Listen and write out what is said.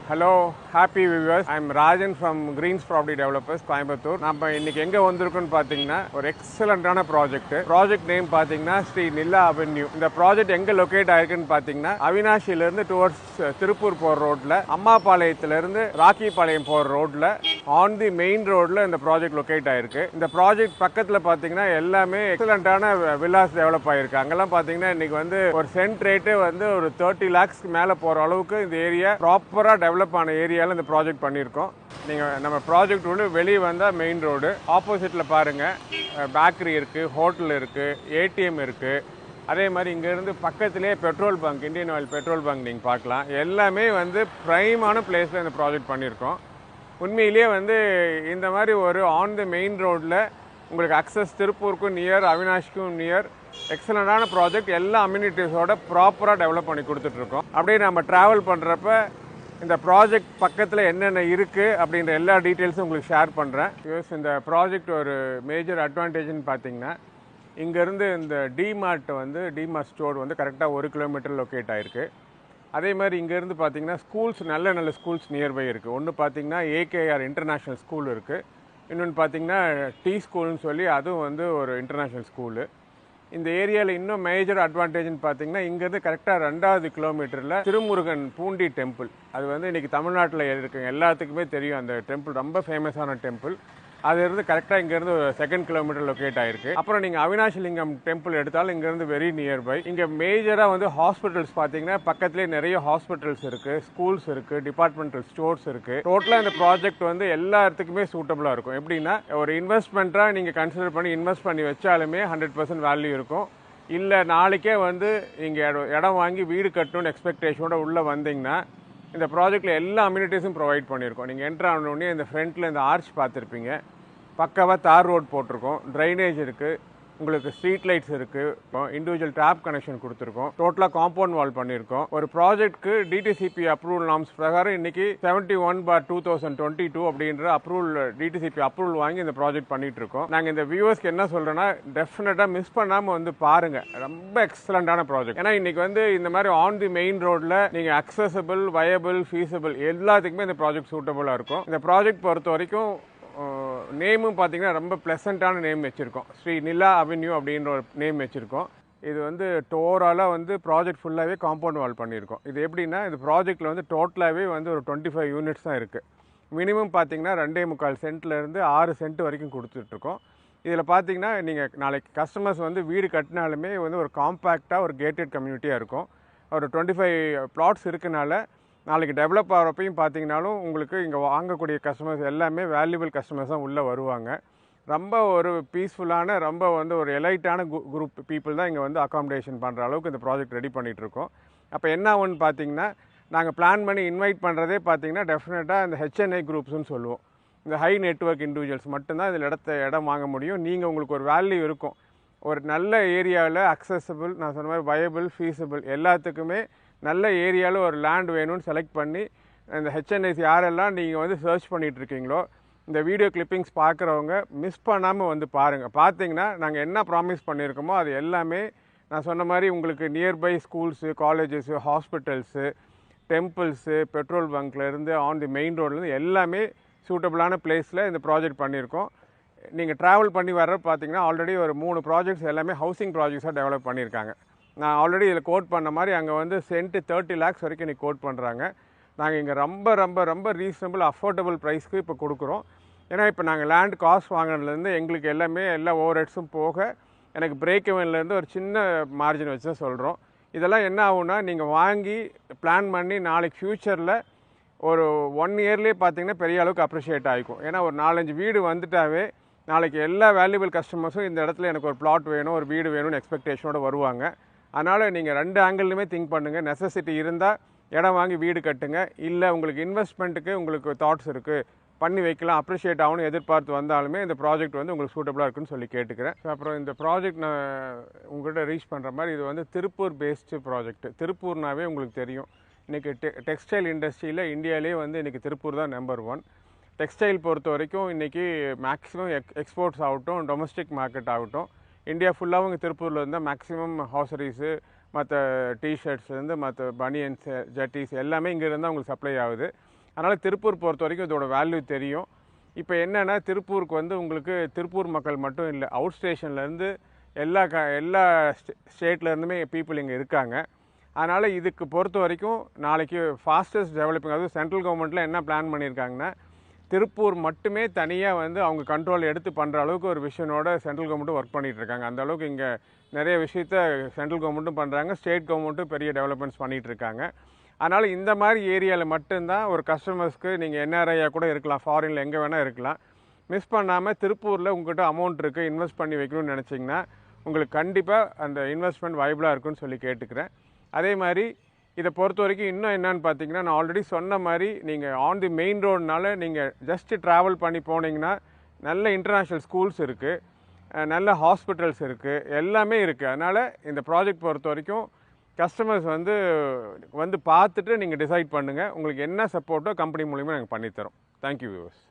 Hello, happy viewers. I am Rajan from Greens Property Developers, Coimbatore. நம்ம இன்னைக்கு எங்க வந்திருக்கோம்னு பாத்தீங்கன்னா ஒரு எக்ஸலென்ட்டான ப்ராஜெக்ட் நேம் பாத்தீங்கன்னா ஸ்ரீ நிலா அவென்யூ. இந்த ப்ராஜெக்ட் எங்க லொகேட் ஆயிருக்குன்னு பாத்தீங்கன்னா அவினாஷில இருந்து டுவர்ட்ஸ் திருப்பூர் போற ரோட்ல, அம்மாபாளையத்துல இருந்து ராக்கிபாளையம் போற ரோட்ல ஆன் தி மெயின் ரோட்ல இந்த ப்ராஜெக்ட் லொகேட் ஆயிருக்கு. இந்த ப்ராஜெக்ட் பக்கத்துல பாத்தீங்கன்னா எல்லாமே எக்ஸலென்ட்டான வில்லாஸ் டெவலப் ஆயிருக்கு. அங்கெல்லாம் பாத்தீங்கன்னா இன்னைக்கு வந்து ஒரு சென்ட் ரேட்டே வந்து ஒரு 30 lakhs மேல போற அளவுக்கு இந்த ஏரியா ப்ராப்பரா டெவலப் ஆன ஏரியாவில் இந்த ப்ராஜெக்ட் பண்ணியிருக்கோம். நீங்கள் நம்ம ப்ராஜெக்ட் உள்ள வெளியே வந்தால் மெயின் ரோடு, ஆப்போசிட்டில் பாருங்கள் பேக்கரி இருக்குது, ஹோட்டல் இருக்குது, ஏடிஎம் இருக்குது. அதே மாதிரி இங்கேருந்து பக்கத்திலே petrol bunk, Indian oil petrol bunk நீங்கள் பார்க்கலாம். எல்லாமே வந்து ப்ரைமான பிளேஸில் இந்த ப்ராஜெக்ட் பண்ணியிருக்கோம். உண்மையிலேயே வந்து இந்த மாதிரி ஒரு ஆன் தி மெயின் ரோட்டில் உங்களுக்கு அக்சஸ் திருப்பூருக்கும் நியர், அவினாஷ்க்கும் நியர், எக்ஸலண்டான ப்ராஜெக்ட் எல்லா அம்யூனிட்டிஸோட ப்ராப்பராக டெவலப் பண்ணி கொடுத்துட்ருக்கோம். அப்படியே நம்ம ட்ராவல் பண்ணுறப்ப இந்த ப்ராஜெக்ட் பக்கத்தில் என்னென்ன இருக்குது அப்படின்ற எல்லா டீட்டெயில்ஸும் உங்களுக்கு ஷேர் பண்ணுறேன். இந்த ப்ராஜெக்ட் ஒரு மேஜர் அட்வான்டேஜ்னு பார்த்தீங்கன்னா இங்கேருந்து இந்த D.Mart வந்து D.Mart ஸ்டோர் வந்து கரெக்டாக 1 கிலோமீட்டர் லொக்கேட் ஆகிருக்கு. அதே மாதிரி இங்கேருந்து பார்த்தீங்கன்னா ஸ்கூல்ஸ், நல்ல ஸ்கூல்ஸ் நியர்பை இருக்குது. ஒன்று பார்த்தீங்கன்னா AKR இன்டர்நேஷ்னல் ஸ்கூல் இருக்குது. இன்னொன்று பார்த்தீங்கன்னா டி ஸ்கூல்னு சொல்லி அதுவும் வந்து ஒரு இன்டர்நேஷ்னல் ஸ்கூலு. இந்த ஏரியாவில் இன்னும் மேஜர் அட்வான்டேஜ்னு பார்த்தீங்கன்னா இங்கேருந்து கரெக்டாக 2வது கிலோமீட்டரில் திருமுருகன் பூண்டி டெம்பிள், அது வந்து இன்றைக்கி தமிழ்நாட்டில் இருக்குங்க, எல்லாத்துக்குமே தெரியும். அந்த டெம்பிள் ரொம்ப ஃபேமஸான டெம்பிள். அது இருந்து கரெக்டாக இங்கேருந்து ஒரு 2 கிலோமீட்டர் லொக்கேட் ஆயிருக்கு. அப்புறம் நீங்கள் அவினாஷிலிங்கம் டெம்பிள் எடுத்தாலும் இங்கேருந்து வெரி நியர்பை. இங்கே மேஜராக வந்து ஹாஸ்பிட்டல்ஸ் பார்த்தீங்கன்னா பக்கத்துலேயே நிறைய ஹாஸ்பிட்டல்ஸ் இருக்குது, ஸ்கூல்ஸ் இருக்குது, டிபார்ட்மெண்டல் ஸ்டோர்ஸ் இருக்குது. டோட்டலாக இந்த ப்ராஜெக்ட் வந்து எல்லா இடத்துக்குமே சூட்டபுளாக இருக்கும். எப்படின்னா ஒரு இன்வெஸ்ட்மெண்ட்டாக நீங்கள் கன்சிடர் பண்ணி இன்வெஸ்ட் பண்ணி வச்சாலுமே 100% வேல்யூ இருக்கும். இல்லை நாளைக்கே வந்து நீங்கள் இடம் வாங்கி வீடு கட்டணும்னு எக்ஸ்பெக்டேஷனோட உள்ளே வந்தீங்கன்னா இந்த ப்ராஜெக்டில் எல்லா அம்யூனிட்டிஸும் ப்ரொவைட் பண்ணியிருக்கோம். நீங்கள் என்ட்ரு ஆனோடனே இந்த ஃப்ரண்ட்டில் இந்த ஆர்ச் பார்த்துருப்பீங்க, பக்காவாக தார் ரோட் போட்டிருக்கோம், ட்ரைனேஜ் இருக்குது, உங்களுக்கு ஸ்ட்ரீட் லைட்ஸ் இருக்குது, இண்டிவிஜுவல் டேப் கனெக்ஷன் கொடுத்துருக்கோம், டோட்டலாக காம்பவுண்ட் வால் பண்ணியிருக்கோம். ஒரு ப்ராஜெக்ட்க்கு DTCP அப்ரூவல் நார்ம்ஸ் பிரகாரம் இன்னைக்கு 71/2022 அப்படின்ற DTCP அப்ரூவல் வாங்கி இந்த ப்ராஜெக்ட் பண்ணிட்டு இருக்கோம். நாங்கள் இந்த வியூவர்ஸ்க்கு என்ன சொல்கிறோன்னா டெஃபினட்டாக மிஸ் பண்ணாமல் வந்து பாருங்கள், ரொம்ப எக்ஸலண்டான ப்ராஜெக்ட். ஏன்னா இன்னைக்கு வந்து இந்த மாதிரி ஆன் தி மெயின் ரோடில் நீங்கள் அக்சசபிள், வயபிள், ஃபீஸபிள் எல்லாத்துக்குமே இந்த ப்ராஜெக்ட் சூட்டபுளாக இருக்கும். இந்த ப்ராஜெக்ட் பொறுத்த வரைக்கும் நேமும் பார்த்தீங்கன்னா ரொம்ப ப்ளசண்ட்டான நேம் வச்சுருக்கோம். ஸ்ரீ நிலா அவென்யூ அப்படின்ற ஒரு நேம் வச்சுருக்கோம். இது வந்து ஓவராலாக வந்து ப்ராஜெக்ட் ஃபுல்லாகவே காம்பவுண்ட் வால் பண்ணியிருக்கோம். இது எப்படின்னா இந்த ப்ராஜெக்டில் வந்து டோட்டலாகவே வந்து ஒரு 25 யூனிட்ஸ் தான் இருக்குது. மினிமம் பார்த்தீங்கன்னா 2.25 சென்ட்லேருந்து 6 சென்ட் வரைக்கும் கொடுத்துட்ருக்கோம். இதில் பார்த்தீங்கன்னா நீங்கள் நாளைக்கு கஸ்டமர்ஸ் வந்து வீடு கட்டினாலுமே வந்து ஒரு காம்பேக்டாக ஒரு கேட்டட் கம்யூனிட்டியாக இருக்கும். ஒரு 25 பிளாட்ஸ் இருக்கனால நாளைக்கு டெவலப் ஆகிறப்பையும் பார்த்தீங்கன்னாலும் உங்களுக்கு இங்கே வாங்கக்கூடிய கஸ்டமர்ஸ் எல்லாமே வேல்யூபிள் கஸ்டமர்ஸ் தான் உள்ளே வருவாங்க. ரொம்ப ஒரு பீஸ்ஃபுல்லான, ரொம்ப வந்து ஒரு எலைட்டான குரூப் பீப்புள் தான் இங்கே வந்து அகாமடேஷன் பண்ணுற அளவுக்கு இந்த ப்ராஜெக்ட் ரெடி பண்ணிகிட்ருக்கோம். அப்போ என்ன ஆகும்னு பார்த்தீங்கன்னா நாங்கள் பிளான் பண்ணி இன்வைட் பண்ணுறதே பார்த்தீங்கன்னா டெஃபினட்டாக இந்த HNI குரூப்ஸ்னு சொல்லுவோம். இந்த ஹை நெட்வொர்க் இண்டிவிஜுவல்ஸ் மட்டும்தான் இதில் இடம் வாங்க முடியும். நீங்கள் உங்களுக்கு ஒரு வேல்யூ இருக்கும், ஒரு நல்ல ஏரியாவில் அக்சசபிள், நான் சொன்ன மாதிரி வயபிள், ஃபீஸபிள் எல்லாத்துக்குமே நல்ல ஏரியாவில் ஒரு லேண்ட் வேணும்னு செலக்ட் பண்ணி இந்த HNIs யாரெல்லாம் நீங்கள் வந்து சர்ச் பண்ணிகிட்டு இருக்கீங்களோ இந்த வீடியோ கிளிப்பிங்ஸ் பார்க்குறவங்க மிஸ் பண்ணாமல் வந்து பாருங்கள். பார்த்தீங்கன்னா நாங்கள் என்ன ப்ராமிஸ் பண்ணியிருக்கோமோ அது எல்லாமே நான் சொன்ன மாதிரி உங்களுக்கு nearby schools, colleges, hospitals, temples, petrol பங்க்லேருந்து ஆன் தி மெயின் ரோட்லேருந்து எல்லாமே சூட்டபுளான பிளேஸில் இந்த ப்ராஜெக்ட் பண்ணியிருக்கோம். நீங்கள் ட்ராவல் பண்ணி வர்ற பார்த்தீங்கன்னா ஆல்ரெடி ஒரு 3 ப்ராஜெக்ட்ஸ் எல்லாமே ஹவுசிங் ப்ராஜெக்ட்ஸாக டெவலப் பண்ணியிருக்காங்க. நான் ஆல்ரெடி இதில் கோட் பண்ண மாதிரி அங்கே வந்து சென்ட்டு 30 lakhs வரைக்கும் இன்றைக்கி கோட் பண்ணுறாங்க. நாங்கள் இங்கே ரொம்ப ரொம்ப ரொம்ப ரீசனபிள் அஃபோர்டபுள் ப்ரைஸ்க்கு இப்போ கொடுக்குறோம். ஏன்னா இப்போ நாங்கள் லேண்ட் காஸ்ட் வாங்கினதுலேருந்து எங்களுக்கு எல்லாமே எல்லா ஓவர் ஹெட்ஸும் போக எனக்கு பிரேக் இவன்லேருந்து ஒரு சின்ன மார்ஜின் வச்சு தான் சொல்கிறோம். இதெல்லாம் என்ன ஆகும்னா நீங்கள் வாங்கி பிளான் பண்ணி நாளைக்கு ஃப்யூச்சரில் ஒரு 1 இயர்லேயே பார்த்தீங்கன்னா பெரிய அளவுக்கு அப்ரிஷியேட் ஆகிக்கும். ஏன்னா ஒரு 4-5 வீடு வந்துட்டாவே நாளைக்கு எல்லா வேல்யூபிள் கஸ்டமர்ஸும் இந்த இடத்துல எனக்கு ஒரு பிளாட் வேணும், ஒரு வீடு வேணும்னு எக்ஸ்பெக்டேஷனோடு வருவாங்க. அதனால் நீங்கள் 2 ஆங்கிள்லையுமே திங்க் பண்ணுங்கள். நெசசிட்டி இருந்தால் இடம் வாங்கி வீடு கட்டுங்க, இல்லை உங்களுக்கு இன்வெஸ்ட்மெண்ட்டுக்கு உங்களுக்கு தாட்ஸ் இருக்குது, பண்ணி வைக்கலாம், அப்ரிஷியேட் ஆகணும் எதிர்பார்த்து வந்தாலுமே இந்த ப்ராஜெக்ட் வந்து உங்களுக்கு சூட்டபுளாக இருக்குன்னு சொல்லி கேட்டுக்கிறேன். அப்புறம் இந்த ப்ராஜெக்ட் நான் உங்கள்கிட்ட ரீச் பண்ணுற மாதிரி இது வந்து திருப்பூர் பேஸ்டு ப்ராஜெக்ட். திருப்பூர்னாவே உங்களுக்கு தெரியும், இன்றைக்கி டெக்ஸ்டைல் இண்டஸ்ட்ரியில் இந்தியாவிலே வந்து இன்றைக்கி திருப்பூர் தான் நம்பர் 1. டெக்ஸ்டைல் பொறுத்த வரைக்கும் இன்றைக்கி மேக்ஸிமம் எக்ஸ்போர்ட்ஸ் ஆகட்டும், டொமஸ்டிக் மார்க்கெட் ஆகட்டும், இந்தியா ஃபுல்லாகவும் இங்கே திருப்பூரில் இருந்தால் மேக்ஸிமம் ஹாசரிஸு, மற்ற டிஷர்ட்ஸ்லேருந்து மற்ற பனியன்ஸு, ஜட்டிஸ் எல்லாமே இங்கே இருந்தால் உங்களுக்கு சப்ளை ஆகுது. அதனால் திருப்பூர் பொறுத்த வரைக்கும் இதோட வேல்யூ தெரியும். இப்போ என்னென்னா திருப்பூருக்கு வந்து உங்களுக்கு திருப்பூர் மக்கள் மட்டும் இல்லை, அவுட் ஸ்டேஷன்லேருந்து எல்லா ஸ்டேட்லேருந்துமே பீப்புள் இங்கே இருக்காங்க. அதனால் இதுக்கு பொறுத்த வரைக்கும் நாளைக்கு ஃபாஸ்டஸ்ட் டெவலப்பிங், அதாவது சென்ட்ரல் கவர்மெண்ட்டில் என்ன பிளான் பண்ணியிருக்காங்கன்னா திருப்பூர் மட்டுமே தனியாக வந்து அவங்க கண்ட்ரோல் எடுத்து பண்ணுற அளவுக்கு ஒரு விஷனோட சென்ட்ரல் கவர்மெண்ட்டும் ஒர்க் பண்ணிகிட்டு இருக்காங்க. அந்த அளவுக்கு இங்கே நிறைய விஷயத்த சென்ட்ரல் கவர்மெண்ட்டும் பண்ணுறாங்க, ஸ்டேட் கவர்மெண்ட்டும் பெரிய டெவலப்மெண்ட்ஸ் பண்ணிகிட்டு இருக்காங்க. அதனால் இந்த மாதிரி ஏரியாவில் மட்டும்தான் ஒரு கஸ்டமர்ஸ்க்கு நீங்கள் என்ஆர்ஐயாக கூட இருக்கலாம், ஃபாரினில் எங்கே வேணால் இருக்கலாம், மிஸ் பண்ணாமல் திருப்பூரில் உங்கள்கிட்ட அமௌண்ட் இருக்குது இன்வெஸ்ட் பண்ணி வைக்கணும்னு நினச்சிங்கன்னா உங்களுக்கு கண்டிப்பாக அந்த இன்வெஸ்ட்மெண்ட் வைபிளாக இருக்குன்னு சொல்லி கேட்டுக்கிறேன். அதே மாதிரி இதை பொறுத்த வரைக்கும் இன்னும் என்னன்னு பார்த்தீங்கன்னா, நான் ஆல்ரெடி சொன்ன மாதிரி நீங்கள் ஆன் தி மெயின் ரோடுனால நீங்கள் ஜஸ்ட்டு ட்ராவல் பண்ணி போனீங்கன்னா நல்ல இன்டர்நேஷ்னல் ஸ்கூல்ஸ் இருக்குது, நல்ல ஹாஸ்பிட்டல்ஸ் இருக்குது, எல்லாமே இருக்குது. அதனால் இந்த ப்ராஜெக்ட் பொறுத்த வரைக்கும் கஸ்டமர்ஸ் வந்து பார்த்துட்டு நீங்கள் டிசைட் பண்ணுங்கள். உங்களுக்கு என்ன சப்போர்ட்டோ கம்பெனி மூலிமா நாங்கள் பண்ணித்தரோம். Thank you viewers.